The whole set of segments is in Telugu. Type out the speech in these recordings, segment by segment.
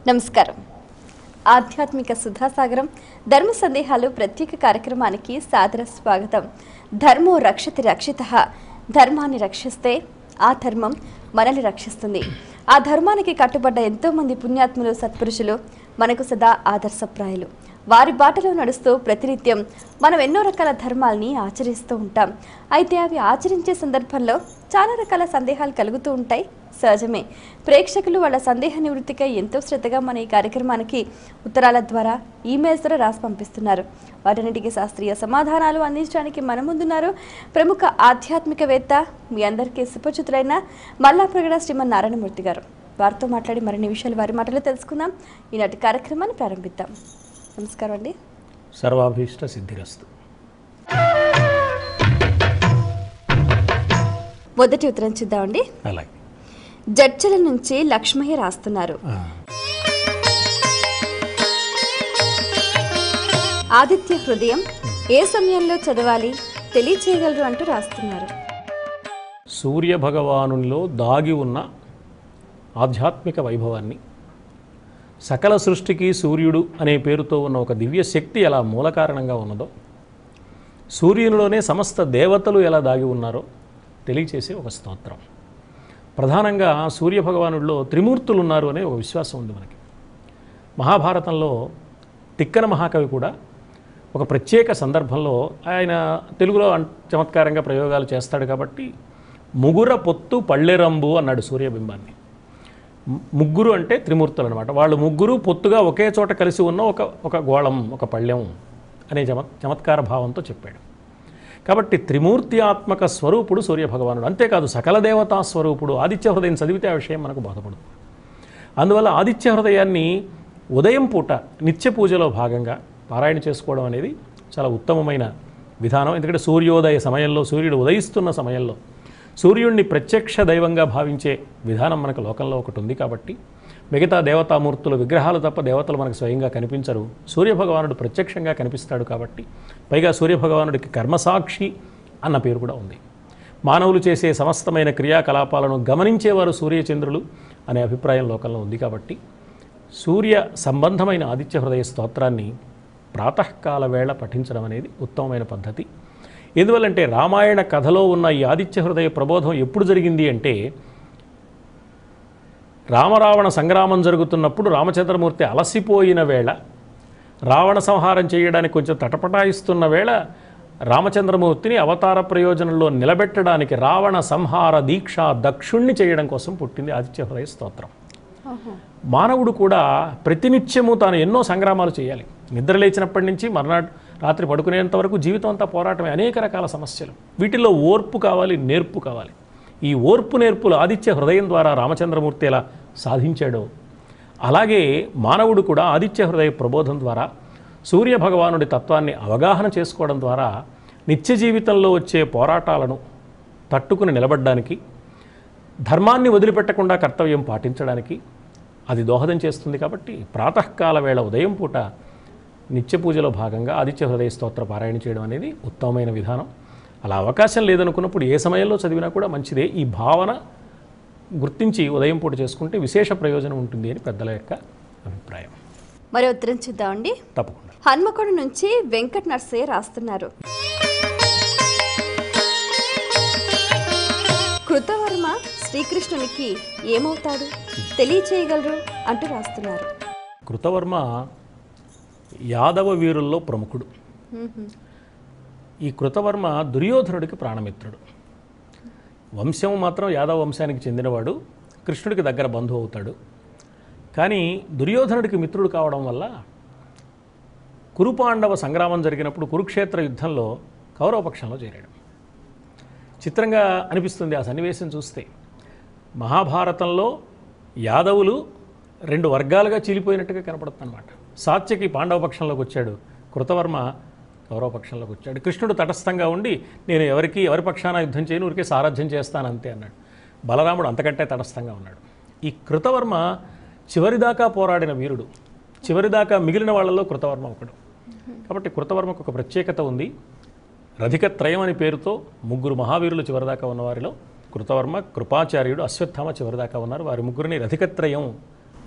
నమస్కారం. ఆధ్యాత్మిక సుధాసాగరం ధర్మ సందేహాలు ప్రత్యేక కార్యక్రమానికి సాదర స్వాగతం. ధర్మో రక్షతి రక్షితః. ధర్మాన్ని రక్షిస్తే ఆ ధర్మం మనల్ని రక్షిస్తుంది. ఆ ధర్మానికి కట్టుబడ్డ ఎంతో మంది పుణ్యాత్ములు, సత్పురుషులు మనకు సదా ఆదర్శప్రాయులు. వారి బాటలో నడుస్తూ ప్రతినిత్యం మనం ఎన్నో రకాల ధర్మాల్ని ఆచరిస్తూ ఉంటాం. అయితే అవి ఆచరించే సందర్భంలో చాలా రకాల సందేహాలు కలుగుతూ ఉంటాయి. సహజమే. ప్రేక్షకులు వాళ్ళ సందేహ నివృత్తికై ఎంతో శ్రద్ధగా మన ఈ కార్యక్రమానికి ఉత్తరాల ద్వారా, ఈమెయిల్స్ ద్వారా రాసి పంపిస్తున్నారు. వాటన్నిటికీ శాస్త్రీయ సమాధానాలు అందించడానికి మన ముందున్నారు ప్రముఖ ఆధ్యాత్మికవేత్త, మీ అందరికీ సుపరిచితులైన మల్లాప్రగడ శ్రీమన్ నారాయణమూర్తి గారు. వారితో మాట్లాడి మరిన్ని విషయాలు వారి మాటలో తెలుసుకుందాం. ఈనాటి కార్యక్రమాన్ని ప్రారంభిద్దాం. నమస్కారం అండి. సర్వాభీష్ట సిద్ధిరస్తు. మొదటి ఉత్తరం చూద్దామండి. అలాగే జడ్చల నుంచి లక్ష్మయ్య రాస్తున్నారు. ఆదిత్య హృదయం ఏ సమయంలో చదవాలి తెలియచేయగలరు అంటూ రాస్తున్నారు. సూర్య భగవానునిలో దాగి ఉన్న ఆధ్యాత్మిక వైభవాన్ని, సకల సృష్టికి సూర్యుడు అనే పేరుతో ఉన్న ఒక దివ్య శక్తి ఎలా మూల కారణంగా ఉన్నదో, సూర్యునిలోనే సమస్త దేవతలు ఎలా దాగి ఉన్నారో తెలియచేసే ఒక స్తోత్రం. ప్రధానంగా సూర్యభగవానుడిలో త్రిమూర్తులు ఉన్నారు అనే ఒక విశ్వాసం ఉంది మనకి. మహాభారతంలో తిక్కన మహాకవి కూడా ఒక ప్రత్యేక సందర్భంలో ఆయన తెలుగులో చమత్కారంగా ప్రయోగాలు చేస్తాడు కాబట్టి ముగుర పొత్తు పళ్ళెరంబు అన్నాడు సూర్యబింబాన్ని. ముగ్గురు అంటే త్రిమూర్తులు అనమాట. వాళ్ళు ముగ్గురు పొత్తుగా ఒకే చోట కలిసి ఉన్న ఒక గోళం, ఒక పళ్ళెం అనే చమత్కార భావంతో చెప్పాడు. కాబట్టి త్రిమూర్తి ఆత్మక స్వరూపుడు సూర్యభగవానుడు. అంతేకాదు సకల దేవతా స్వరూపుడు. ఆదిత్య హృదయం చదివితే ఆ విషయం మనకు బోధపడుతుంది. అందువల్ల ఆదిత్య హృదయాన్ని ఉదయం పూట నిత్య పూజలో భాగంగా పారాయణ చేసుకోవడం అనేది చాలా ఉత్తమమైన విధానం. ఎందుకంటే సూర్యోదయ సమయంలో, సూర్యుడు ఉదయిస్తున్న సమయంలో సూర్యుడిని ప్రత్యక్ష దైవంగా భావించే విధానం మనకు లోకంలో ఒకటి ఉంది. కాబట్టి మిగతా దేవతామూర్తుల విగ్రహాలు తప్ప దేవతలు మనకు స్వయంగా కనిపించరు. సూర్యభగవానుడు ప్రత్యక్షంగా కనిపిస్తాడు కాబట్టి, పైగా సూర్యభగవానుడికి కర్మసాక్షి అన్న పేరు కూడా ఉంది. మానవులు చేసే సమస్తమైన క్రియాకలాపాలను గమనించేవారు సూర్యచంద్రులు అనే అభిప్రాయం లోకంలో ఉంది. కాబట్టి సూర్య సంబంధమైన ఆదిత్య హృదయ స్తోత్రాన్ని ప్రాతకాల వేళ పఠించడం అనేది ఉత్తమమైన పద్ధతి. ఎందువల్లంటే రామాయణ కథలో ఉన్న ఈ ఆదిత్య హృదయ ప్రబోధం ఎప్పుడు జరిగింది అంటే, రామరావణ సంగ్రామం జరుగుతున్నప్పుడు రామచంద్రమూర్తి అలసిపోయిన వేళ, రావణ సంహారం చేయడానికి కొంచెం తటపటాయిస్తున్న వేళ రామచంద్రమూర్తిని అవతార ప్రయోజనంలో నిలబెట్టడానికి రావణ సంహార దీక్ష దక్షుణ్ణి చేయడం కోసం పుట్టింది ఆదిత్య హృదయ స్తోత్రం. మానవుడు కూడా ప్రతినిత్యము తాను ఎన్నో సంగ్రామాలు చేయాలి. నిద్ర లేచినప్పటి నుంచి మర్నాడు రాత్రి పడుకునేంత వరకు జీవితం అంతా పోరాటమే. అనేక రకాల సమస్యలు. వీటిల్లో ఓర్పు కావాలి, నేర్పు కావాలి. ఈ ఓర్పు నేర్పులు ఆదిత్య హృదయం ద్వారా రామచంద్రమూర్తి ఎలా సాధించాడో, అలాగే మానవుడు కూడా ఆదిత్య హృదయ ప్రబోధం ద్వారా సూర్యభగవానుడి తత్వాన్ని అవగాహన చేసుకోవడం ద్వారా నిత్య జీవితంలో వచ్చే పోరాటాలను తట్టుకుని నిలబడడానికి, ధర్మాన్ని వదిలిపెట్టకుండా కర్తవ్యం పాటించడానికి అది దోహదం చేస్తుంది. కాబట్టి ప్రాతకాల వేళ ఉదయం పూట నిత్య పూజలో భాగంగా ఆదిత్య హృదయ స్తోత్ర పారాయణ చేయడం అనేది ఉత్తమమైన విధానం. అలా అవకాశం లేదనుకున్నప్పుడు ఏ సమయంలో చదివినా కూడా మంచిదే. ఈ భావన గుర్తించి ఉదయం పూట చేసుకుంటే విశేష ప్రయోజనం ఉంటుంది అని పెద్దల యొక్క అభిప్రాయం. మరి ఉత్తరం చూద్దామండి. తప్పకుండా. హన్మకొండ నుంచి వెంకట నర్సయ్య రాస్తున్నారు. కృతవర్మ శ్రీకృష్ణునికి ఏమవుతాడు తెలియచేయగలరు అంటూ రాస్తున్నారు. కృతవర్మ యాదవ వీరుల్లో ప్రముఖుడు. ఈ కృతవర్మ దుర్యోధనుడికి ప్రాణమిత్రుడు. వంశం మాత్రం యాదవ వంశానికి చెందినవాడు, కృష్ణుడికి దగ్గర బంధువు అవుతాడు. కానీ దుర్యోధనుడికి మిత్రుడు కావడం వల్ల కురుపాండవ సంగ్రామం జరిగినప్పుడు కురుక్షేత్ర యుద్ధంలో కౌరవపక్షంలో చేరాడు. చిత్రంగా అనిపిస్తుంది ఆ సన్నివేశం చూస్తే. మహాభారతంలో యాదవులు రెండు వర్గాలుగా చీలిపోయినట్టుగా కనపడుతుంది అన్నమాట. సాత్యకి పాండవ పక్షంలోకి వచ్చాడు, కృతవర్మ కౌరవ పక్షంలోకి వచ్చాడు. కృష్ణుడు తటస్థంగా ఉండి నేను ఎవరి పక్షాన యుద్ధం చేయను, ఊరికే సారథ్యం చేస్తాను అంతే అన్నాడు. బలరాముడు అంతకంటే తటస్థంగా ఉన్నాడు. ఈ కృతవర్మ చివరిదాకా పోరాడిన వీరుడు, చివరిదాకా మిగిలిన వాళ్ళలో కృతవర్మ ఒకడు. కాబట్టి కృతవర్మకు ఒక ప్రత్యేకత ఉంది. రధికత్రయం అనే పేరుతో ముగ్గురు మహావీరులు చివరిదాకా ఉన్నవారిలో కృతవర్మ, కృపాచార్యుడు, అశ్వత్థామ చివరిదాకా ఉన్నారు. వారి ముగ్గురిని రధికత్రయం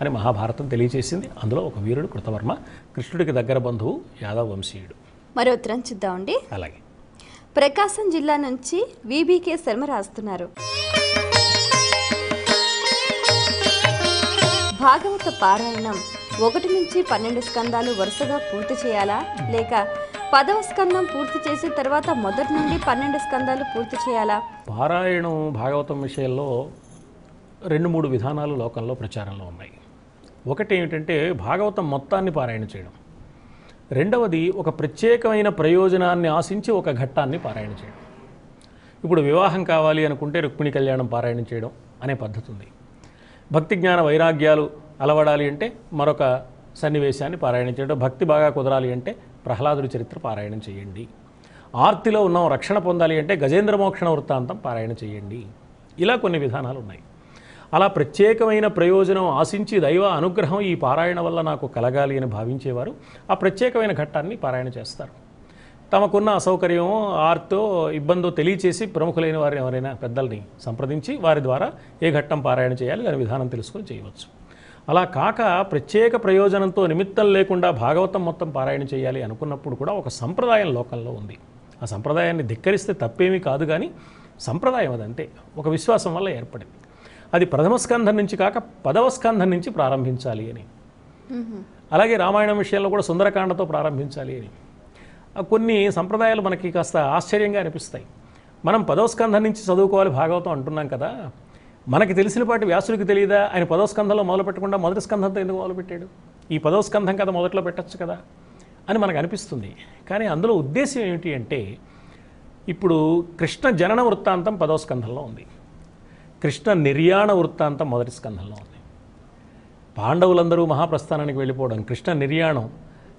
అని మహాభారతం తెలియజేసింది. అందులో ఒక వీరుడు కృతవర్మ, కృష్ణుడికి దగ్గర బంధువు, యాదవ వంశీయుడు. మరో ఉత్తరం చూద్దామండి. అలాగే ప్రకాశం జిల్లా నుంచి విబికే శర్మ రాస్తున్నారు. భాగవత పారాయణం 1 నుంచి 12 స్కందాలు వరుసగా పూర్తి చేయాలా, లేక 10వ స్కందం పూర్తి చేసిన తర్వాత మొదటి నుండి 12 స్కందాలు పూర్తి చేయాలా? పారాయణం భాగవతం విషయంలో 2-3 విధానాలు లోకంలో ప్రచారంలో ఉన్నాయి. ఒకటి ఏమిటంటే భాగవతం మొత్తాన్ని పారాయణ చేయడం, రెండవది ఒక ప్రత్యేకమైన ప్రయోజనాన్ని ఆశించి ఒక ఘట్టాన్ని పారాయణ చేయడం. ఇప్పుడు వివాహం కావాలి అనుకుంటే రుక్మిణి కళ్యాణం పారాయణ చేయడం అనే పద్ధతి ఉంది. భక్తి జ్ఞాన వైరాగ్యాలు అలవడాలి అంటే మరొక సన్నివేశాన్ని పారాయణం చేయడం, భక్తి బాగా కుదరాలి అంటే ప్రహ్లాదుడి చరిత్ర పారాయణం చేయండి, ఆర్తిలో ఉన్నాం రక్షణ పొందాలి అంటే గజేంద్ర మోక్షణ వృత్తాంతం పారాయణ చేయండి. ఇలా కొన్ని విధానాలు ఉన్నాయి. అలా ప్రత్యేకమైన ప్రయోజనం ఆశించి దైవ అనుగ్రహం ఈ పారాయణ వల్ల నాకు కలగాలి అని భావించేవారు ఆ ప్రత్యేకమైన ఘట్టాన్ని పారాయణ చేస్తారు. తమకున్న అసౌకర్యం ఆర్తో ఇబ్బందో తెలియచేసి ప్రముఖులైన వారిని ఎవరైనా పెద్దల్ని సంప్రదించి వారి ద్వారా ఏ ఘట్టం పారాయణ చేయాలి దాని విధానం తెలుసుకొని చేయవచ్చు. అలా కాక ప్రత్యేక ప్రయోజనంతో నిమిత్తం లేకుండా భాగవతం మొత్తం పారాయణ చేయాలి అనుకున్నప్పుడు కూడా ఒక సంప్రదాయం లోకంలో ఉంది. ఆ సంప్రదాయాన్ని ధిక్కరిస్తే తప్పేమీ కాదు, కానీ సంప్రదాయం అదంతే, ఒక విశ్వాసం వల్ల ఏర్పడింది. అది ప్రథమ స్కంధం నుంచి కాక 10వ స్కంధం నుంచి ప్రారంభించాలి అని. అలాగే రామాయణం విషయంలో కూడా సుందరకాండతో ప్రారంభించాలి అని. కొన్ని సంప్రదాయాలు మనకి కాస్త ఆశ్చర్యంగా అనిపిస్తాయి. మనం 10వ స్కంధం నుంచి చదువుకోవాలి భాగవతం అంటున్నాం కదా, మనకి తెలిసిన పాటి వ్యాసుడికి తెలియదా ఆయన 10వ స్కంధంలో మొదలు పెట్టకుండా మొదటి స్కంధంతో ఎందుకు మొదలుపెట్టాడు? ఈ 10వ స్కంధం కదా మొదట్లో పెట్టచ్చు కదా అని మనకు అనిపిస్తుంది. కానీ అందులో ఉద్దేశం ఏమిటి అంటే, ఇప్పుడు కృష్ణ జనన వృత్తాంతం 10వ స్కంధంలో ఉంది, కృష్ణ నిర్యాణ వృత్తాంతం మొదటి స్కంధంలో ఉంది. పాండవులందరూ మహాప్రస్థానానికి వెళ్ళిపోవడం, కృష్ణ నిర్యాణం,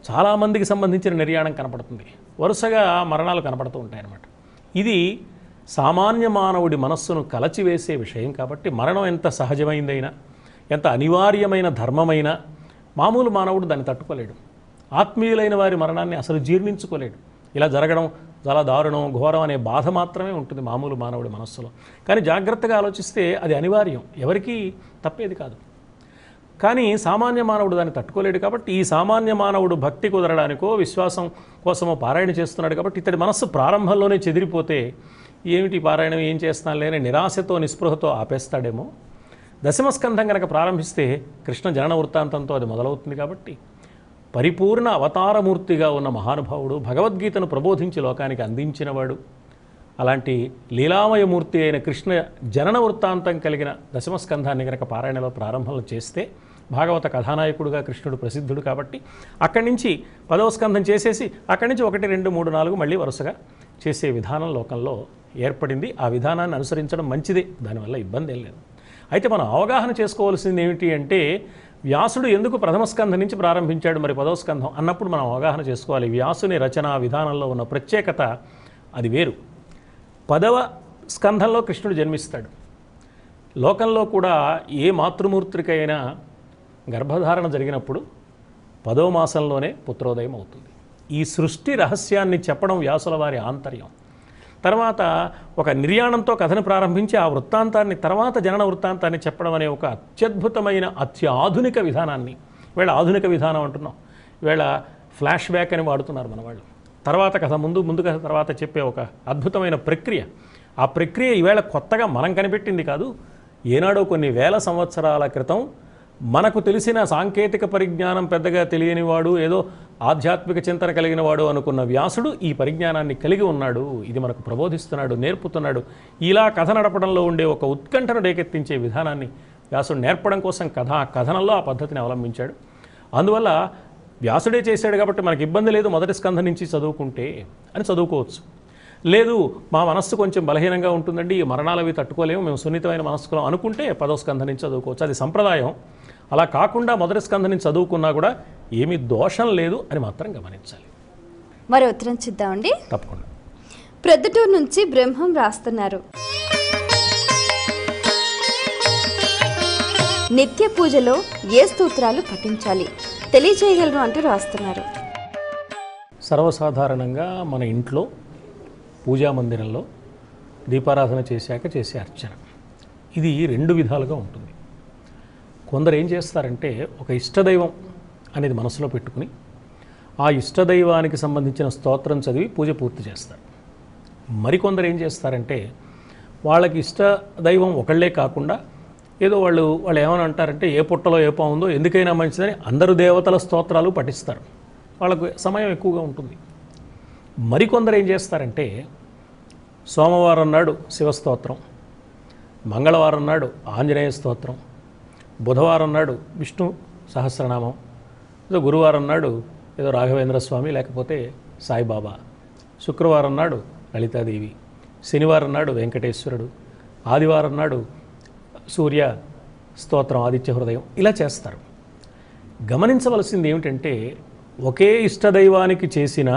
చాలామందికి సంబంధించిన నిర్యాణం కనపడుతుంది, వరుసగా మరణాలు కనపడుతూ ఉంటాయన్నమాట. ఇది సామాన్య మానవుడి మనస్సును కలచివేసే విషయం కాబట్టి మరణం ఎంత సహజమైందైనా ఎంత అనివార్యమైన ధర్మమైనా మామూలు మానవుడు దాన్ని తట్టుకోలేడు. ఆత్మీయులైన వారి మరణాన్ని అసలు జీర్ణించుకోలేడు. ఇలా జరగడం చాలా దారుణం ఘోరం అనే బాధ మాత్రమే ఉంటుంది మామూలు మానవుడి మనస్సులో. కానీ జాగ్రత్తగా ఆలోచిస్తే అది అనివార్యం, ఎవరికీ తప్పేది కాదు. కానీ సామాన్య మానవుడు దాన్ని తట్టుకోలేడు కాబట్టి ఈ సామాన్య మానవుడు భక్తి కుదరడానికో విశ్వాసం కోసమో పారాయణ చేస్తున్నాడు కాబట్టి ఇతడి మనస్సు ప్రారంభంలోనే చెదిరిపోతే ఏమిటి పారాయణం ఏం చేస్తాను లేని నిరాశతో నిస్పృహతో ఆపేస్తాడేమో. దశమస్కంధం కనుక ప్రారంభిస్తే కృష్ణ జనన వృత్తాంతంతో అది మొదలవుతుంది కాబట్టి పరిపూర్ణ అవతారమూర్తిగా ఉన్న మహానుభావుడు, భగవద్గీతను ప్రబోధించి లోకానికి అందించినవాడు, అలాంటి లీలామయమూర్తి అయిన కృష్ణ జనన వృత్తాంతం కలిగిన దశమస్కంధాన్ని కనుక పారాయణలో ప్రారంభంలో చేస్తే భాగవత కథానాయకుడుగా కృష్ణుడు ప్రసిద్ధుడు కాబట్టి అక్కడి నుంచి 10వ స్కంధం చేసేసి అక్కడి నుంచి 1, 2, 3, 4 మళ్ళీ వరుసగా చేసే విధానం లోకంలో ఏర్పడింది. ఆ విధానాన్ని అనుసరించడం మంచిదే, దానివల్ల ఇబ్బంది ఏం లేదు. అయితే మనం అవగాహన చేసుకోవాల్సింది ఏమిటి అంటే, వ్యాసుడు ఎందుకు ప్రథమ స్కంధం నుంచి ప్రారంభించాడు మరి 10వ స్కంధం అన్నప్పుడు మనం అవగాహన చేసుకోవాలి. వ్యాసుని రచనా విధానంలో ఉన్న ప్రత్యేకత అది వేరు. 10వ స్కంధంలో కృష్ణుడు జన్మిస్తాడు. లోకంలో కూడా ఏ మాతృమూర్తికైనా గర్భధారణ జరిగినప్పుడు 10వ మాసంలోనే పుత్రోదయం అవుతుంది. ఈ సృష్టి రహస్యాన్ని చెప్పడం వ్యాసుల వారి ఆంతర్యం. తర్వాత ఒక నిర్యాణంతో కథను ప్రారంభించి ఆ వృత్తాంతాన్ని తర్వాత జనన వృత్తాంతాన్ని చెప్పడం అనే ఒక అత్యద్భుతమైన అత్యాధునిక విధానాన్ని, వీళ్ళ ఆధునిక విధానం అంటున్నాం, వీళ్ళ ఫ్లాష్ బ్యాక్ అని వాడుతున్నారు మన వాళ్ళు. తర్వాత కథ ముందు కథ తర్వాత చెప్పే ఒక అద్భుతమైన ప్రక్రియ. ఆ ప్రక్రియ ఈవేళ కొత్తగా మనం కనిపెట్టింది కాదు. ఏనాడో కొన్ని వేల సంవత్సరాల క్రితం మనకు తెలిసిన సాంకేతిక పరిజ్ఞానం పెద్దగా తెలియనివాడు, ఏదో ఆధ్యాత్మిక చింతన కలిగిన వాడు అనుకున్న వ్యాసుడు ఈ పరిజ్ఞానాన్ని కలిగి ఉన్నాడు. ఇది మనకు ప్రబోధిస్తున్నాడు, నేర్పుతున్నాడు. ఇలా కథ నడపడంలో ఉండే ఒక ఉత్కంఠను రేకెత్తించే విధానాన్ని వ్యాసుడు నేర్పడం కోసం కథనంలో ఆ పద్ధతిని అవలంబించాడు. అందువల్ల వ్యాసుడే చేశాడు కాబట్టి మనకి ఇబ్బంది లేదు మొదటి స్కంధం నుంచి చదువుకుంటే అని చదువుకోవచ్చు. లేదు మా మనస్సు కొంచెం బలహీనంగా ఉంటుందండి, ఈ మరణాలవి తట్టుకోలేము, మేము సున్నితమైన మనస్సులో అనుకుంటే 10వ స్కంధం నుంచి చదువుకోవచ్చు, అది సంప్రదాయం. అలా కాకుండా మొదటి స్కంధం నుంచి చదువుకున్నా కూడా ఏమీ దోషం లేదు అని మాత్రం గమనించాలి. మరో ఉత్తరం చూద్దామండి. తప్పకుండా. ప్రొద్దుటూరు నుంచి బ్రహ్మం రాస్తున్నారు. నిత్య పూజలో ఏ స్తోత్రాలు పఠించాలి తెలియచేయగలరు అంటూ రాస్తున్నారు. సర్వసాధారణంగా మన ఇంట్లో పూజా మందిరంలో దీపారాధన చేశాక చేసే అర్చన ఇది 2 విధాలుగా ఉంటుంది. కొందరు ఏం చేస్తారంటే ఒక ఇష్టదైవం అనేది మనసులో పెట్టుకుని ఆ ఇష్టదైవానికి సంబంధించిన స్తోత్రం చదివి పూజ పూర్తి చేస్తారు. మరికొందరు ఏం చేస్తారంటే వాళ్ళకి ఇష్టదైవం ఒకళ్ళే కాకుండా ఏదో వాళ్ళు ఏమని అంటారంటే ఏ పుట్టలో ఏ పావుందో ఎందుకైనా మంచిదని అందరు దేవతల స్తోత్రాలు పఠిస్తారు. వాళ్ళకు సమయం ఎక్కువగా ఉంటుంది. మరికొందరు ఏం చేస్తారంటే సోమవారం నాడు శివస్తోత్రం, మంగళవారం నాడు ఆంజనేయ స్తోత్రం, బుధవారం నాడు విష్ణు సహస్రనామం, ఏదో గురువారం నాడు ఏదో రాఘవేంద్ర స్వామి లేకపోతే సాయిబాబా, శుక్రవారం నాడు లలితాదేవి, శనివారం నాడు వెంకటేశ్వరుడు, ఆదివారం నాడు సూర్య స్తోత్రం ఆదిత్య హృదయం, ఇలా చేస్తారు. గమనించవలసింది ఏమిటంటే ఒకే ఇష్టదైవానికి చేసిన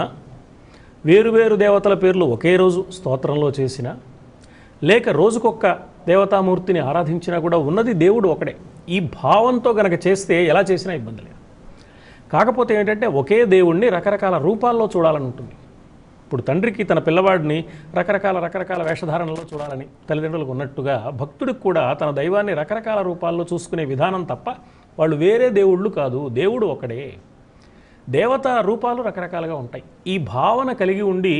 వేరువేరు దేవతల పేర్లు ఒకే రోజు స్తోత్రంలో చేసిన లేక రోజుకొక్క దేవతామూర్తిని ఆరాధించినా కూడా ఉన్నది దేవుడు ఒకడే. ఈ భావంతో గనక చేస్తే ఎలా చేసినా ఇబ్బంది లేదు. కాకపోతే ఏంటంటే ఒకే దేవుణ్ణి రకరకాల రూపాల్లో చూడాలని ఉంటుంది. ఇప్పుడు తండ్రికి తన పిల్లవాడిని రకరకాల వేషధారణలో చూడాలని తల్లిదండ్రులకు ఉన్నట్టుగా భక్తుడికి కూడా తన దైవాన్ని రకరకాల రూపాల్లో చూసుకునే విధానం తప్ప వాళ్ళు వేరే దేవుళ్ళు కాదు, దేవుడు ఒకడే. దేవతా రూపాలు రకరకాలుగా ఉంటాయి. ఈ భావన కలిగి ఉండి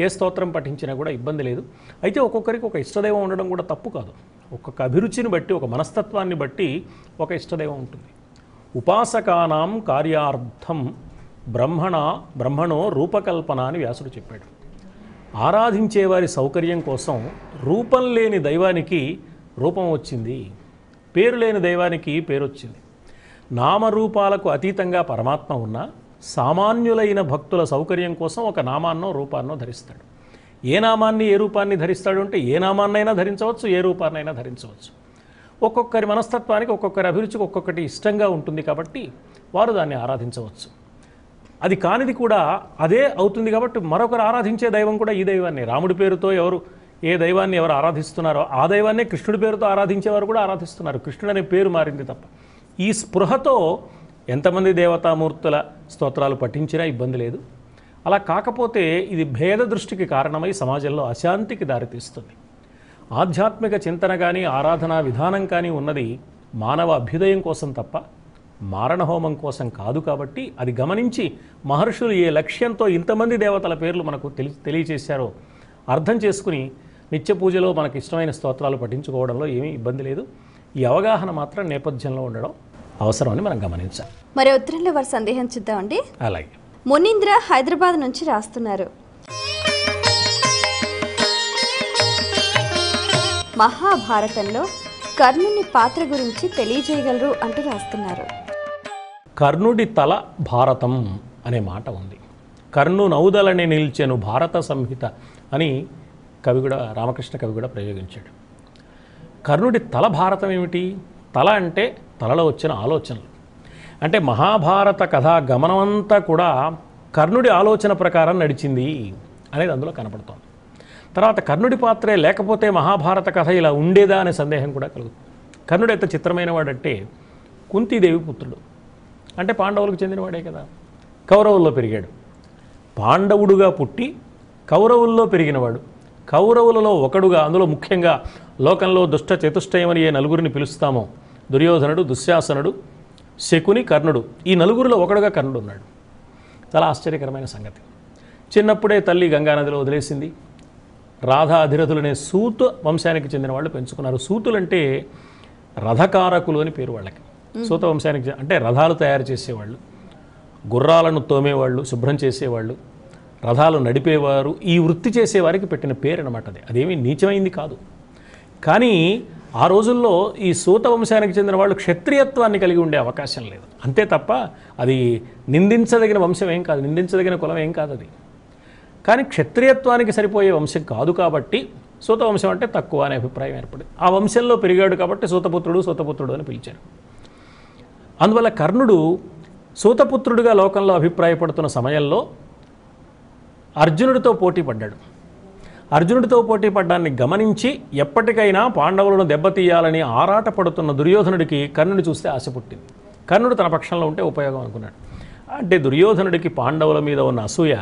ఏ స్తోత్రం పఠించినా కూడా ఇబ్బంది లేదు. అయితే ఒక్కొక్కరికి ఒక ఇష్టదైవం ఉండడం కూడా తప్పు కాదు. ఒక్కొక్క అభిరుచిని బట్టి ఒక మనస్తత్వాన్ని బట్టి ఒక ఇష్టదైవం ఉంటుంది. ఉపాసకానాం కార్యార్థం బ్రహ్మణో రూపకల్పన అని వ్యాసుడు చెప్పాడు. ఆరాధించేవారి సౌకర్యం కోసం రూపం లేని దైవానికి రూపం వచ్చింది, పేరు లేని దైవానికి పేరు వచ్చింది. నామరూపాలకు అతీతంగా పరమాత్మ ఉన్నా సామాన్యులైన భక్తుల సౌకర్యం కోసం ఒక నామాన్నో రూపాన్నో ధరిస్తాడు. ఏ నామాన్ని ఏ రూపాన్ని ధరిస్తాడు అంటే ఏ నామాన్నైనా ధరించవచ్చు, ఏ రూపాన్నైనా ధరించవచ్చు. ఒక్కొక్కరి మనస్తత్వానికి ఒక్కొక్కరి అభిరుచికి ఒక్కొక్కటి ఇష్టంగా ఉంటుంది కాబట్టి వారు దాన్ని ఆరాధించవచ్చు. అది కానిది కూడా అదే అవుతుంది కాబట్టి మరొకరు ఆరాధించే దైవం కూడా ఈ దైవాన్ని, రాముడి పేరుతో ఏ దైవాన్ని ఎవరు ఆరాధిస్తున్నారో ఆ దైవాన్నే కృష్ణుడి పేరుతో ఆరాధించేవారు కూడా ఆరాధిస్తున్నారు. కృష్ణుడు అనే పేరు మారింది తప్ప. ఈ స్పృహతో ఎంతమంది దేవతామూర్తుల స్తోత్రాలు పఠించినా ఇబ్బంది లేదు. అలా కాకపోతే ఇది భేద దృష్టికి కారణమై సమాజంలో అశాంతికి దారితీస్తుంది. ఆధ్యాత్మిక చింతన కానీ ఆరాధనా విధానం కానీ ఉన్నది మానవ అభ్యుదయం కోసం తప్ప మారణహోమం కోసం కాదు. కాబట్టి అది గమనించి మహర్షులు ఏ లక్ష్యంతో ఇంతమంది దేవతల పేర్లు మనకు తెలియచేశారో అర్థం చేసుకుని నిత్య పూజలో మనకు ఇష్టమైన స్తోత్రాలు పఠించుకోవడంలో ఏమీ ఇబ్బంది లేదు. ఈ అవగాహన మాత్రం నేపథ్యంలో ఉండడం అవసరమని మనం గమనించాలి. మరి ఉత్తరంలో వారి సందేహం చూద్దామండి. అలాగే మునీంద్ర హైదరాబాద్ నుంచి రాస్తున్నారు. మహాభారతంలో కర్ణుని పాత్ర గురించి తెలియజేయగలరు అంటూ రాస్తున్నారు. కర్ణుడి తల భారతం అనే మాట ఉంది. కర్ణు నౌదలని నిల్చెను భారత సంహిత అని కవి కూడా రామకృష్ణ కవి కూడా ప్రయోగించాడు. కర్ణుడి తల భారతం ఏమిటి? తల అంటే తలలో వచ్చిన ఆలోచనలు. అంటే మహాభారత కథా గమనమంతా కూడా కర్ణుడి ఆలోచన ప్రకారం నడిచింది అనేది అందులో కనపడుతోంది. తర్వాత కర్ణుడి పాత్రే లేకపోతే మహాభారత కథ ఇలా ఉండేదా అనే సందేహం కూడా కలుగుతుంది. కర్ణుడు ఎంత చిత్రమైన వాడంటే కుంతీదేవి పుత్రుడు, అంటే పాండవులకు చెందినవాడే కదా. కౌరవుల్లో పెరిగాడు. పాండవుడుగా పుట్టి కౌరవుల్లో పెరిగినవాడు. కౌరవులలో ఒకడుగా, అందులో ముఖ్యంగా లోకంలో దుష్ట చతుష్టయమని ఏ నలుగురిని పిలుస్తామో దుర్యోధనుడు, దుశ్శాసనుడు, శకుని, కర్ణుడు, ఈ నలుగురిలో ఒకడుగా కర్ణుడు ఉన్నాడు. చాలా ఆశ్చర్యకరమైన సంగతి. చిన్నప్పుడే తల్లి గంగానదిలో వదిలేసింది. రాధా అధిరథులనే సూత వంశానికి చెందిన వాళ్ళు పెంచుకున్నారు. సూతులంటే రథకారకులు అని పేరు వాళ్ళకి. సూత వంశానికి అంటే రథాలు తయారు చేసేవాళ్ళు, గుర్రాలను తోమేవాళ్ళు, శుభ్రం చేసేవాళ్ళు, రథాలు నడిపేవారు. ఈ వృత్తి చేసేవారికి పెట్టిన పేరు అన్నమాట. అదేమీ నీచమైంది కాదు. కానీ ఆ రోజుల్లో ఈ సూత వంశానికి చెందిన వాళ్ళు క్షత్రియత్వాన్ని కలిగి ఉండే అవకాశం లేదు. అంతే తప్ప అది నిందించదగిన వంశం ఏం కాదు, నిందించదగిన కులం ఏం కాదు అది. కానీ క్షత్రియత్వానికి సరిపోయే వంశం కాదు కాబట్టి సూత వంశం అంటే తక్కువ అనే అభిప్రాయం ఏర్పడింది. ఆ వంశంలో పెరిగాడు కాబట్టి సూతపుత్రుడు అని పిలిచారు. అందువల్ల కర్ణుడు సూతపుత్రుడిగా లోకంలో అభిప్రాయపడుతున్న సమయంలో అర్జునుడితో పోటీ పడ్డాడు. అర్జునుడితో పోటీ పడ్డాన్ని గమనించి ఎప్పటికైనా పాండవులను దెబ్బతీయాలని ఆరాటపడుతున్న దుర్యోధనుడికి కర్ణుని చూస్తే ఆశ పుట్టింది. కర్ణుడు తన పక్షంలో ఉంటే ఉపయోగం అనుకున్నాడు. అంటే దుర్యోధనుడికి పాండవుల మీద ఉన్న అసూయ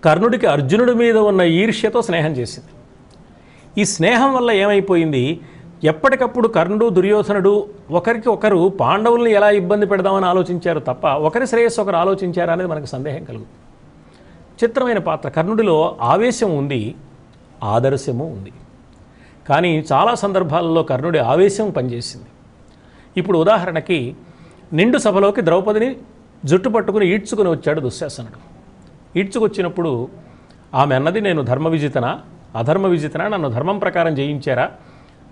కర్ణుడికి అర్జునుడి మీద ఉన్న ఈర్ష్యతో స్నేహం చేసింది. ఈ స్నేహం వల్ల ఏమైపోయింది, ఎప్పటికప్పుడు కర్ణుడు దుర్యోధనుడు ఒకరికి ఒకరు పాండవుల్ని ఎలా ఇబ్బంది పెడదామని ఆలోచించారు తప్ప ఒకరి శ్రేయస్సు ఒకరు ఆలోచించారా అనేది మనకు సందేహం కలుగుతుంది. చిత్రమైన పాత్ర. కర్ణుడిలో ఆవేశం ఉంది, ఆదర్శము ఉంది. కానీ చాలా సందర్భాలలో కర్ణుడి ఆవేశం పనిచేసింది. ఇప్పుడు ఉదాహరణకి నిండు సభలోకి ద్రౌపదిని జుట్టు పట్టుకుని ఈడ్చుకుని వచ్చాడు దుశ్శాసనుడు. ఈడ్చుకొచ్చినప్పుడు ఆమె అన్నది, నేను ధర్మ విజితనా అధర్మ విజితనా, నన్ను ధర్మం ప్రకారం జయించారా,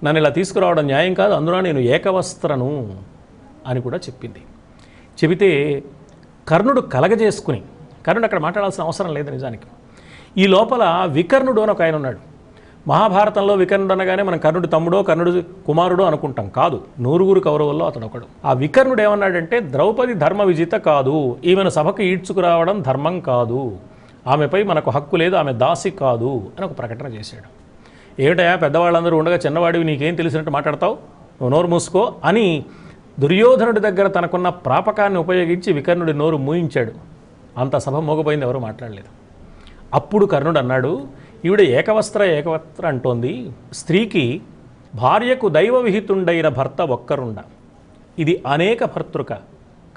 నన్ను ఇలా తీసుకురావడం న్యాయం కాదు, అందులో నేను ఏకవస్త్రను అని కూడా చెప్పింది. చెబితే కర్ణుడు కలగజేసుకుని, కర్ణుడు అక్కడ మాట్లాడాల్సిన అవసరం లేదు నిజానికి. ఈ లోపల వికర్ణుడు అని ఒక ఆయన ఉన్నాడు. మహాభారతంలో వికర్ణుడు అనగానే మనం కర్ణుడు తమ్ముడో కర్ణుడు కుమారుడో అనుకుంటాం. కాదు, 100 కౌరవుల్లో అతడు ఒకడు. ఆ వికర్ణుడు ఏమన్నాడంటే, ద్రౌపది ధర్మ విజిత కాదు, ఈమెను సభకు ఈడ్చుకురావడం ధర్మం కాదు, ఆమెపై మనకు హక్కు లేదు, ఆమె దాసి కాదు అని ఒక ప్రకటన చేశాడు. ఏమిటయా పెద్దవాళ్ళందరూ ఉండగా చిన్నవాడివి నీకేం తెలిసినట్టు మాట్లాడతావు, నువ్వు నోరు మూసుకో అని దుర్యోధనుడి దగ్గర తనకున్న ప్రాపకాన్ని ఉపయోగించి వికర్ణుడి నోరు మూయించాడు. అంత సభ మోగపోయింది, ఎవరు మాట్లాడలేదు. అప్పుడు కర్ణుడు అన్నాడు, ఈవిడ ఏకవస్త్ర అంటోంది, స్త్రీకి భార్యకు దైవ విహితుండైన భర్త ఒక్కరుండ, ఇది అనేక భర్తృక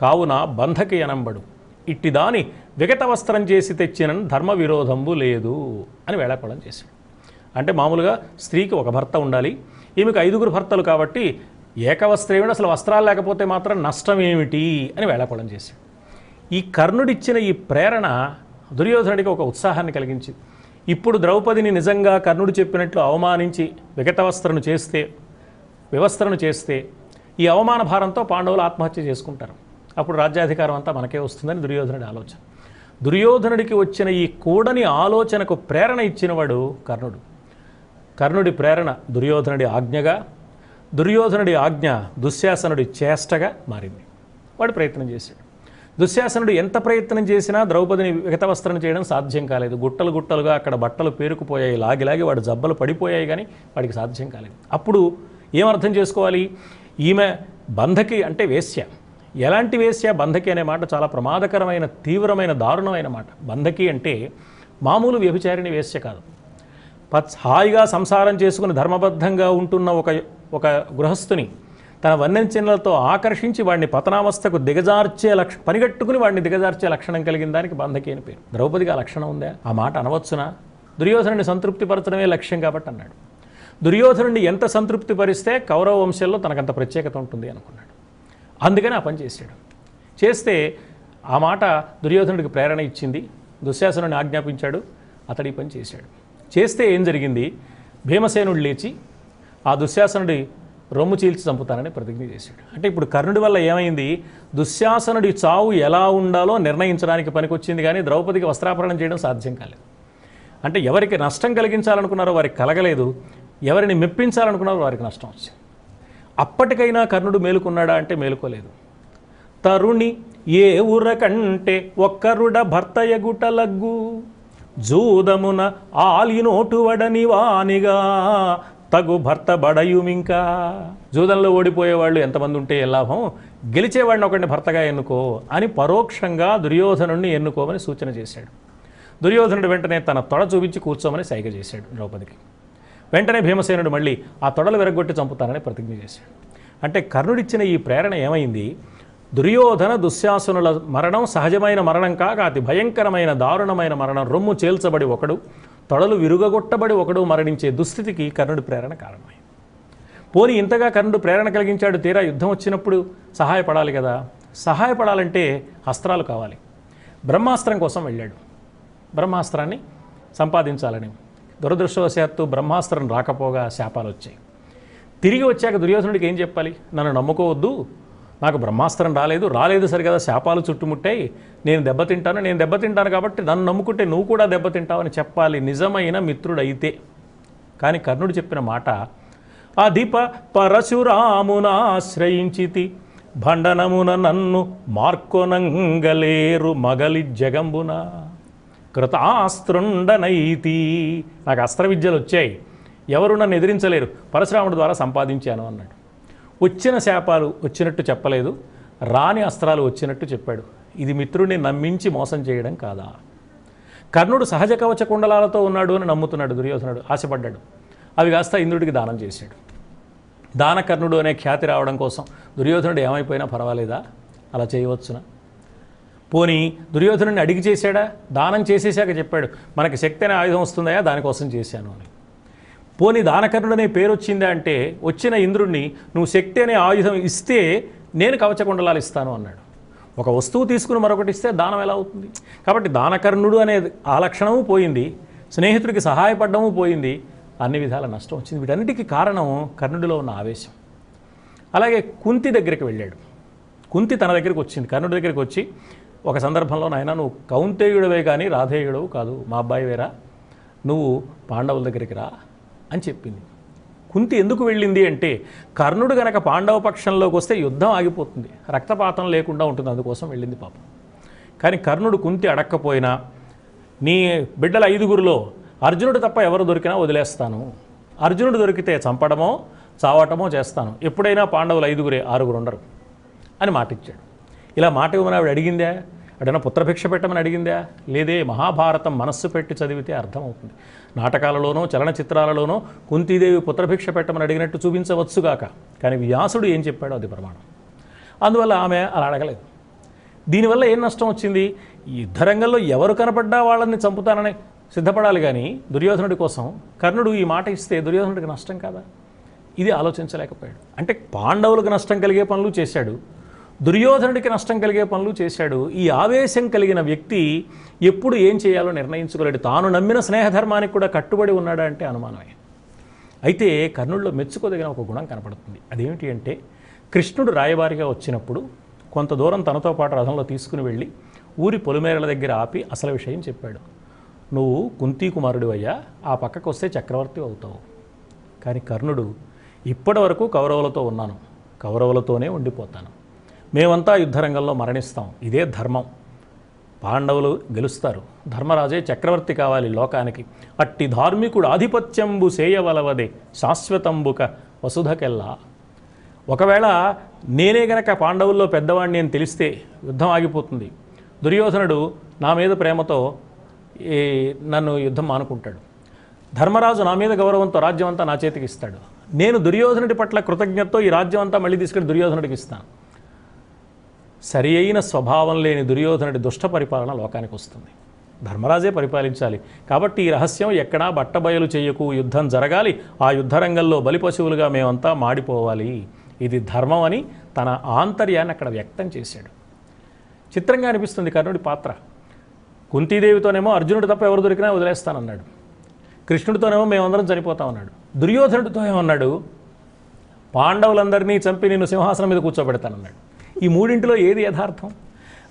కావున బంధకి అనంబడు, ఇట్టిదాని విగత వస్త్రం చేసి తెచ్చిన ధర్మ విరోధంబు లేదు అని వేళాకోళం చేశాడు. అంటే మామూలుగా స్త్రీకి ఒక భర్త ఉండాలి, ఈమెకు 5 భర్తలు కాబట్టి ఏకవస్త్రమేమిటి, అసలు వస్త్రాలు లేకపోతే మాత్రం నష్టం ఏమిటి అని వేళాకోళం చేశాడు. ఈ కర్ణుడిచ్చిన ఈ ప్రేరణ దుర్యోధనుడికి ఒక ఉత్సాహాన్ని కలిగించింది. ఇప్పుడు ద్రౌపదిని నిజంగా కర్ణుడు చెప్పినట్లు అవమానించి వివస్త్రను చేస్తే ఈ అవమాన భారంతో పాండవులు ఆత్మహత్య చేసుకుంటారు. అప్పుడు రాజ్యాధికారం అంతా మనకే వస్తుందని దుర్యోధనుడి ఆలోచన. దుర్యోధనుడికి వచ్చిన ఈ కూడని ఆలోచనకు ప్రేరణ ఇచ్చినవాడు కర్ణుడు. కర్ణుడి ప్రేరణ దుర్యోధనుడి ఆజ్ఞగా, దుర్యోధనుడి ఆజ్ఞ దుశ్శాసనుడి చేష్టగా మారింది. వాడు ప్రయత్నం చేశాడు. దుశ్శాసనుడు ఎంత ప్రయత్నం చేసినా ద్రౌపదిని విగతవస్త్రం చేయడం సాధ్యం కాలేదు. గుట్టలుగా అక్కడ బట్టలు పేరుకుపోయాయి, లాగి వాడు జబ్బలు పడిపోయాయి, కానీ వాడికి సాధ్యం కాలేదు. అప్పుడు ఏమర్థం చేసుకోవాలి, ఈమె బంధకి అంటే వేశ్య. ఎలాంటి వేశ్య? బంధకి అనే మాట చాలా ప్రమాదకరమైన, తీవ్రమైన, దారుణమైన మాట. బంధకి అంటే మామూలు వ్యభిచారిణి వేశ్య కాదు. హాయిగా సంసారం చేసుకుని ధర్మబద్ధంగా ఉంటున్న ఒక గృహస్థుని తన వన్యంచిన్నలతో ఆకర్షించి వాడిని పతనావస్థకు పనిగట్టుకుని వాడిని దిగజార్చే లక్షణం కలిగిన దానికి బంధకి అని పేరు. ద్రౌపదికి ఆ లక్షణం ఉందా? ఆ మాట అనవచ్చునా? దుర్యోధనుడిని సంతృప్తిపరచడమే లక్ష్యం కాబట్టి అన్నాడు. దుర్యోధనుడిని ఎంత సంతృప్తిపరిస్తే కౌరవ వంశంలో తనకంత ప్రత్యేకత ఉంటుంది అనుకున్నాడు. అందుకని ఆ పని చేశాడు. చేస్తే ఆ మాట దుర్యోధనుడికి ప్రేరణ ఇచ్చింది. దుశ్శాసనుడిని ఆజ్ఞాపించాడు, అతడి పని చేశాడు. చేస్తే ఏం జరిగింది? భీమసేనుడు లేచి ఆ దుశ్శాసనుడి రొమ్ము చీల్చి చంపుతానని ప్రతిజ్ఞ చేశాడు. అంటే ఇప్పుడు కర్ణుడి వల్ల ఏమైంది? దుశ్శాసనుడి చావు ఎలా ఉండాలో నిర్ణయించడానికి పనికొచ్చింది, కానీ ద్రౌపదికి వస్త్రాపరణం చేయడం సాధ్యం కాలేదు. అంటే ఎవరికి నష్టం కలిగించాలనుకున్నారో వారికి కలగలేదు, ఎవరిని మెప్పించాలనుకున్నారో వారికి నష్టం వచ్చింది. అప్పటికైనా కర్ణుడు మేలుకున్నాడా అంటే మేలుకోలేదు. తరుణి ఏ ఊర కంటే ఒక్కరుడ భర్తయగుట లగ్గు, జూదమున ఆలినోటు వడని వానిగా తగు భర్త బడయుమింకా. జూదంలో ఓడిపోయేవాళ్ళు ఎంతమంది ఉంటే ఏ లాభం, గెలిచేవాడిని ఒకడిని భర్తగా ఎన్నుకో అని పరోక్షంగా దుర్యోధనుడిని ఎన్నుకోమని సూచన చేశాడు. దుర్యోధనుడు వెంటనే తన తొడ చూపించి కూర్చోమని సైగ చేశాడు ద్రౌపదికి. వెంటనే భీమసేనుడు మళ్ళీ ఆ తొడలు విరగొట్టి చంపుతానని ప్రతిజ్ఞ చేశాడు. అంటే కర్ణుడిచ్చిన ఈ ప్రేరణ ఏమైంది? దుర్యోధన దుశ్శాసనుల మరణం సహజమైన మరణం కాక అతి భయంకరమైన దారుణమైన మరణం. రొమ్ము చేల్చబడి ఒకడు, తొడలు విరుగగొట్టబడి ఒకడు మరణించే దుస్థితికి కర్ణుడి ప్రేరణ కారణమైంది. పోనీ ఇంతగా కర్ణుడు ప్రేరణ కలిగించాడు, తీరా యుద్ధం వచ్చినప్పుడు సహాయపడాలి కదా. సహాయపడాలంటే అస్త్రాలు కావాలి. బ్రహ్మాస్త్రం కోసం వెళ్ళాడు. బ్రహ్మాస్త్రాన్ని సంపాదించాలని. దురదృష్టవశాత్తు బ్రహ్మాస్త్రం రాకపోగా శాపాలు వచ్చాయి. తిరిగి వచ్చాక దుర్యోధనుడికి ఏం చెప్పాలి? నన్ను నమ్ముకోవద్దు, నాకు బ్రహ్మాస్త్రం రాలేదు సరిగదా, శాపాలు చుట్టుముట్టాయి, నేను దెబ్బతింటాను కాబట్టి నన్ను నమ్ముకుంటే నువ్వు కూడా దెబ్బతింటావని చెప్పాలి నిజమైన మిత్రుడైతే. కానీ కర్ణుడు చెప్పిన మాట, అధిప పరశురామునాశ్రయించితి భండనమున నన్ను మార్కొనంగలేరు మగలి జగంబున కృతాస్త్రుండనైతి. నాకు అస్త్ర విద్యలు వచ్చాయి, ఎవరు నన్ను ఎదిరించలేరు, పరశురాముడి ద్వారా సంపాదించాను అన్నాడు. వచ్చిన శాపాలు వచ్చినట్టు చెప్పలేదు, రాని అస్త్రాలు వచ్చినట్టు చెప్పాడు. ఇది మిత్రుడిని నమ్మించి మోసం చేయడం కాదా? కర్ణుడు సహజ కవచ కుండలాలతో ఉన్నాడు అని నమ్ముతున్నాడు దుర్యోధనుడు, ఆశపడ్డాడు. అవి కాస్త ఇంద్రుడికి దానం చేశాడు. దానకర్ణుడు అనే ఖ్యాతి రావడం కోసం దుర్యోధనుడు ఏమైపోయినా పర్వాలేదా? అలా చేయవచ్చునా? పోనీ దుర్యోధనుడిని అడిగి చేశాడా? దానం చేసేశాక చెప్పాడు మనకి శక్తి అనే ఆయుధం వస్తుందయా, దానికోసం చేశాను అని. పోనీ దానకర్ణుడు అనే పేరు వచ్చిందా అంటే, వచ్చిన ఇంద్రుడిని నువ్వు శక్తి అనే ఆయుధం ఇస్తే నేను కవచకుండలాలు ఇస్తాను అన్నాడు. ఒక వస్తువు తీసుకుని మరొకటి ఇస్తే దానం ఎలా అవుతుంది? కాబట్టి దానకర్ణుడు అనే ఆ లక్షణము పోయింది, స్నేహితుడికి సహాయపడము పోయింది, అన్ని విధాల నష్టం వచ్చింది. వీటన్నిటికీ కారణం కర్ణుడిలో ఉన్న ఆవేశం. అలాగే కుంతి దగ్గరికి వెళ్ళాడు. కుంతి తన దగ్గరికి వచ్చింది, కర్ణుడి దగ్గరికి వచ్చి ఒక సందర్భంలో, నాయన నువ్వు కౌంతేయుడివే కానీ రాధేయుడవు కాదు, మా అబ్బాయి వేరా, నువ్వు పాండవుల దగ్గరికి రా అని చెప్పింది. కుంతి ఎందుకు వెళ్ళింది అంటే, కర్ణుడు గనక పాండవ పక్షంలోకి వస్తే యుద్ధం ఆగిపోతుంది, రక్తపాతం లేకుండా ఉంటుంది, అందుకోసం వెళ్ళింది పాపం. కానీ కర్ణుడు కుంతి అడక్కపోయినా, నీ బిడ్డల 5గురిలో అర్జునుడు తప్ప ఎవరు దొరికినా వదిలేస్తాను, అర్జునుడు దొరికితే చంపడమో చావటమో చేస్తాను, ఎప్పుడైనా పాండవులు 5గురే 6గురు ఉండరు అని మాట ఇచ్చాడు. ఇలా మాట ఇవ్వమని ఆవిడ అడిగిందా? అడైనా పుత్రభిక్ష పెట్టమని అడిగిందా? లేదే. మహాభారతం మనస్సు పెట్టి చదివితే అర్థమవుతుంది. నాటకాలలోనో చలనచిత్రాలలోనో కుంతీదేవి పుత్రభిక్ష పెట్టమని అడిగినట్టు చూపించవచ్చుగాక, కానీ వ్యాసుడు ఏం చెప్పాడో అది ప్రమాణం. అందువల్ల ఆమె అలా అడగలేదు. దీనివల్ల ఏం నష్టం వచ్చింది? ఈ యుద్ధరంగంలో ఎవరు కనపడ్డా వాళ్ళని చంపుతానని సిద్ధపడాలి, కానీ దుర్యోధనుడి కోసం కర్ణుడు ఈ మాట ఇస్తే దుర్యోధనుడికి నష్టం కాదా? ఇది ఆలోచించలేకపోయాడు. అంటే పాండవులకు నష్టం కలిగే పనులు చేశాడు, దుర్యోధనుడికి నష్టం కలిగే పనులు చేశాడు. ఈ ఆవేశం కలిగిన వ్యక్తి ఎప్పుడు ఏం చేయాలో నిర్ణయించుకోలేడు. తాను నమ్మిన స్నేహధర్మానికి కూడా కట్టుబడి ఉన్నాడా అంటే అనుమానమే. అయితే కర్ణుడిలో మెచ్చుకోదగిన ఒక గుణం కనపడుతుంది. అదేమిటి అంటే, కృష్ణుడు రాయబారిగా వచ్చినప్పుడు కొంత దూరం తనతో పాటు రథంలో తీసుకుని వెళ్ళి ఊరి పొలిమేరల దగ్గర ఆపి అసలు విషయం చెప్పాడు. నువ్వు కుంతీ కుమారుడు అయ్యా, ఆ పక్కకు వస్తే చక్రవర్తి అవుతావు. కానీ కర్ణుడు, ఇప్పటి వరకు కౌరవులతో ఉన్నాను, కౌరవులతోనే ఉండిపోతాను, మేమంతా యుద్ధరంగంలో మరణిస్తాం, ఇదే ధర్మం, పాండవులు గెలుస్తారు, ధర్మరాజే చక్రవర్తి కావాలి లోకానికి, అట్టి ధార్మికుడు ఆధిపత్యంబు సేయవలవదే శాశ్వతంబుక వసుధకెల్లా. ఒకవేళ నేనే గనక పాండవుల్లో పెద్దవాడిని అని తెలిస్తే యుద్ధం ఆగిపోతుంది, దుర్యోధనుడు నా మీద ప్రేమతో నన్ను యుద్ధం మానుకుంటాడు, ధర్మరాజు నా మీద గౌరవంతో రాజ్యం అంతా నా చేతికి ఇస్తాడు, నేను దుర్యోధనుడి పట్ల కృతజ్ఞతతో ఈ రాజ్యం అంతా మళ్ళీ తీసుకెళ్ళి దుర్యోధనుడికి ఇస్తాను. సరి అయిన స్వభావం లేని దుర్యోధనుడి దుష్ట పరిపాలన లోకానికి వస్తుంది. ధర్మరాజే పరిపాలించాలి. కాబట్టి ఈ రహస్యం ఎక్కడా బట్టబయలు చేయకు, యుద్ధం జరగాలి, ఆ యుద్ధరంగంలో బలిపశువులుగా మేమంతా మాడిపోవాలి, ఇది ధర్మం అని తన ఆంతర్యాన్ని అక్కడ వ్యక్తం చేశాడు. చిత్రంగా అనిపిస్తుంది కర్ణుడి పాత్ర. కుంతీదేవితోనేమో అర్జునుడు తప్ప ఎవరు దొరికినా వదిలేస్తానన్నాడు, కృష్ణుడితోనేమో మేమందరం చనిపోతామన్నాడు, దుర్యోధనుడితో ఏమన్నాడు, పాండవులందరినీ చంపి నిన్ను సింహాసనం మీద కూర్చోబెడతానన్నాడు. ఈ మూడింటిలో ఏది యథార్థం?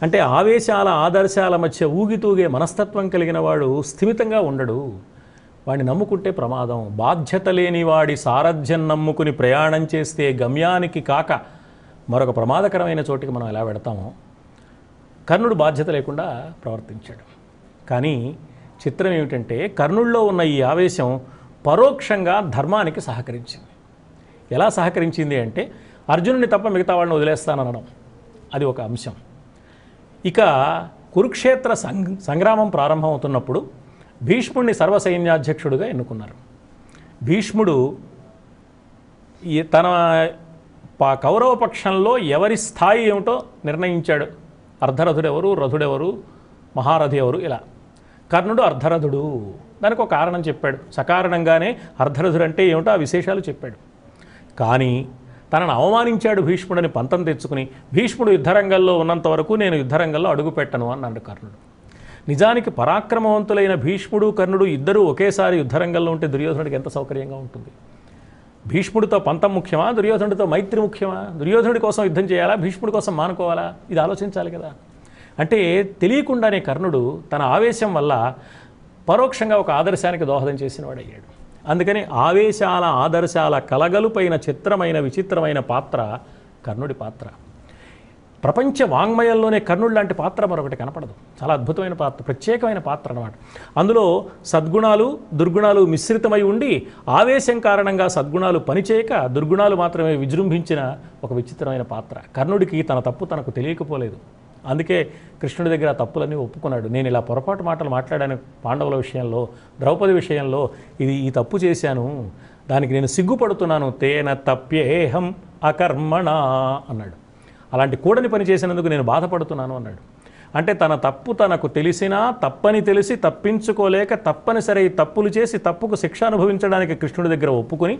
అంటే ఆవేశాల ఆదర్శాల మధ్య ఊగితూగే మనస్తత్వం కలిగిన వాడు స్థిమితంగా ఉండడు, వాడిని నమ్ముకుంటే ప్రమాదం. బాధ్యత లేని వాడి సారథ్యం నమ్ముకుని ప్రయాణం చేస్తే గమ్యానికి కాక మరొక ప్రమాదకరమైన చోటికి మనం ఎలా పెడతామో, కర్ణుడు బాధ్యత లేకుండా ప్రవర్తించాడు. కానీ చిత్రం ఏమిటంటే, కర్ణుల్లో ఉన్న ఈ ఆవేశం పరోక్షంగా ధర్మానికి సహకరించింది. ఎలా సహకరించింది అంటే, అర్జునుడిని తప్ప మిగతా వాళ్ళని వదిలేస్తాననడం, అది ఒక అంశం. ఇక కురుక్షేత్ర సంగ్రామం ప్రారంభమవుతున్నప్పుడు భీష్ముడిని సర్వసైన్యాధ్యక్షుడిగా ఎన్నుకున్నారు. భీష్ముడు తన కౌరవ పక్షంలో ఎవరి స్థాయి ఏమిటో నిర్ణయించాడు. అర్ధరథుడెవరు, రథుడెవరు, మహారథి ఎవరు, ఇలా. కర్ణుడు అర్ధరథుడు, దానికి ఒక కారణం చెప్పాడు. సకారణంగానే అర్ధరథుడు అంటే ఏమిటో ఆ విశేషాలు చెప్పాడు. కానీ తనను అవమానించాడు భీష్ముడిని పంతం తెచ్చుకుని, భీష్ముడు యుద్ధరంగంలో ఉన్నంత వరకు నేను యుద్ధరంగంలో అడుగుపెట్టను అన్నాడు కర్ణుడు. నిజానికి పరాక్రమవంతులైన భీష్ముడు కర్ణుడు ఇద్దరూ ఒకేసారి యుద్ధరంగంలో ఉంటే దుర్యోధనుడికి ఎంత సౌకర్యంగా ఉంటుంది. భీష్ముడితో పంతం ముఖ్యమా, దుర్యోధనుడితో మైత్రి ముఖ్యమా? దుర్యోధనుడి కోసం యుద్ధం చేయాలా, భీష్ముడి కోసం మానుకోవాలా? ఇది ఆలోచించాలి కదా. అంటే తెలియకుండానే కర్ణుడు తన ఆవేశం వల్ల పరోక్షంగా ఒక ఆదర్శానికి దోహదం చేసిన వాడు అయ్యాడు. అందుకని ఆవేశాల ఆదర్శాల కలగలుపైన చిత్రమైన విచిత్రమైన పాత్ర కర్ణుడి పాత్ర. ప్రపంచ వాంగ్మయంలోనే కర్ణుడు లాంటి పాత్ర మరొకటి కనపడదు. చాలా అద్భుతమైన పాత్ర, ప్రత్యేకమైన పాత్ర అన్నమాట. అందులో సద్గుణాలు దుర్గుణాలు మిశ్రితమై ఉండి ఆవేశం కారణంగా సద్గుణాలు పనిచేయక దుర్గుణాలు మాత్రమే విజృంభించిన ఒక విచిత్రమైన పాత్ర. కర్ణుడికి తన తప్పు తనకు తెలియకపోలేదు. అందుకే కృష్ణుడి దగ్గర ఆ తప్పులన్నీ ఒప్పుకున్నాడు. నేను ఇలా పొరపాటు మాటలు మాట్లాడాను పాండవుల విషయంలో, ద్రౌపది విషయంలో, ఈ తప్పు చేశాను, దానికి నేను సిగ్గుపడుతున్నాను. తేన తప్యేహం అకర్మణ అన్నాడు. అలాంటి కూడని పని చేసినందుకు నేను బాధపడుతున్నాను అన్నాడు. అంటే తన తప్పు తనకు తెలిసినా తప్పని తెలిసి తప్పించుకోలేక తప్పనిసరి తప్పులు చేసి తప్పుకు శిక్ష అనుభవించడానికి కృష్ణుడి దగ్గర ఒప్పుకొని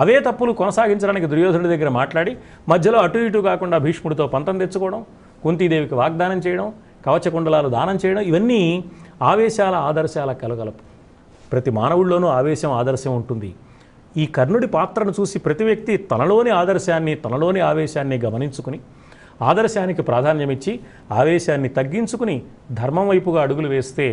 అవే తప్పులు కొనసాగించడానికి దుర్యోధనుడి దగ్గర మాట్లాడి మధ్యలో అటు ఇటు కాకుండా భీష్ముడితో పంతం తెచ్చుకోవడం, కుంతీదేవికి వాగ్దానం చేయడం, కవచకుండలాలు దానం చేయడం, ఇవన్నీ ఆవేశాల ఆదర్శాల కలగలపు. ప్రతి మానవుల్లోనూ ఆవేశం ఆదర్శం ఉంటుంది. ఈ కర్ణుడి పాత్రను చూసి ప్రతి వ్యక్తి తనలోని ఆదర్శాన్ని తనలోని ఆవేశాన్ని గమనించుకుని ఆదర్శానికి ప్రాధాన్యమిచ్చి ఆవేశాన్ని తగ్గించుకుని ధర్మం వైపుగా అడుగులు వేస్తే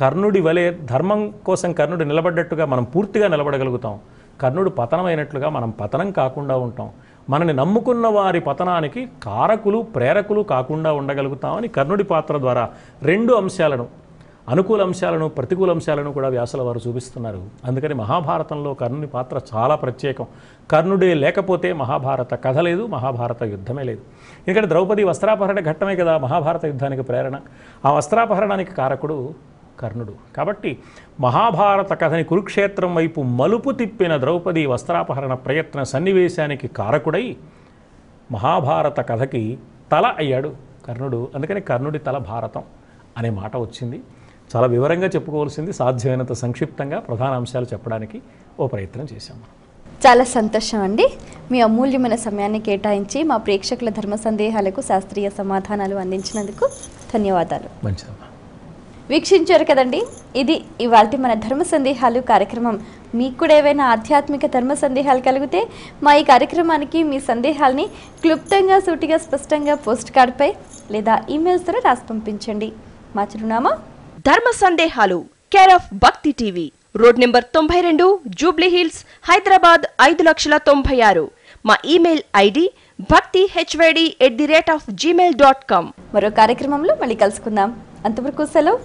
కర్ణుడి వలె ధర్మం కోసం కర్ణుడు నిలబడ్డట్టుగా మనం పూర్తిగా నిలబడగలుగుతాం. కర్ణుడు పతనమైనట్లుగా మనం పతనం కాకుండా ఉంటాం. మనని నమ్ముకున్న వారి పతనానికి కారకులు ప్రేరకులు కాకుండా ఉండగలుగుతామని కర్ణుడి పాత్ర ద్వారా రెండు అంశాలను, అనుకూల అంశాలను ప్రతికూల అంశాలను కూడా వ్యాసుల వారు చూపిస్తున్నారు. అందుకని మహాభారతంలో కర్ణుని పాత్ర చాలా ప్రత్యేకం. కర్ణుడే లేకపోతే మహాభారత కథ లేదు, మహాభారత యుద్ధమే లేదు. ఎందుకంటే ద్రౌపది వస్త్రాపహరణ ఘట్టమే కదా మహాభారత యుద్ధానికి ప్రేరణ. ఆ వస్త్రాపహరణానికి కారకుడు కర్ణుడు. కాబట్టి మహాభారత కథని కురుక్షేత్రం వైపు మలుపు తిప్పిన ద్రౌపది వస్త్రాపహరణ ప్రయత్న సన్నివేశానికి కారకుడై మహాభారత కథకి తల అయ్యాడు కర్ణుడు. అందుకని కర్ణుడి తల భారతం అనే మాట వచ్చింది. చాలా వివరంగా చెప్పుకోవాల్సింది సాధ్యమైనంత సంక్షిప్తంగా ప్రధాన అంశాలు చెప్పడానికి ఓ ప్రయత్నం చేశాము. చాలా సంతోషం అండి. మీ అమూల్యమైన సమయాన్ని కేటాయించి మా ప్రేక్షకుల ధర్మ సందేహాలకు శాస్త్రీయ సమాధానాలు అందించినందుకు ధన్యవాదాలు. మంచిదమ్మా. వీక్షించారు కదండి, ఇది ఇవాల్టి మన ధర్మ సందేహాలు కార్యక్రమం. మీకు కూడా ఏవైనా ఆధ్యాత్మిక ధర్మ సందేహాలు కలిగితే మా ఈ కార్యక్రమానికి మీ సందేహాల్ని క్లుప్తంగా సూటిగా స్పష్టంగా పోస్ట్ కార్డ్పై లేదా ఈమెయిల్స్ ద్వారా రాసి పంపించండి. మా చిరునామా ధర్మ సందేహాలు, కేర్ ఆఫ్ భక్తి TV, road number 92, Jubilee hills, Hyderabad 5,96,000. మా ఈమెయిల్ ఐడి bhaktihyd@gmail.com. మరో కార్యక్రమంలో మళ్ళీ కలుసుకుందాం. అంతవరకు సెలవు.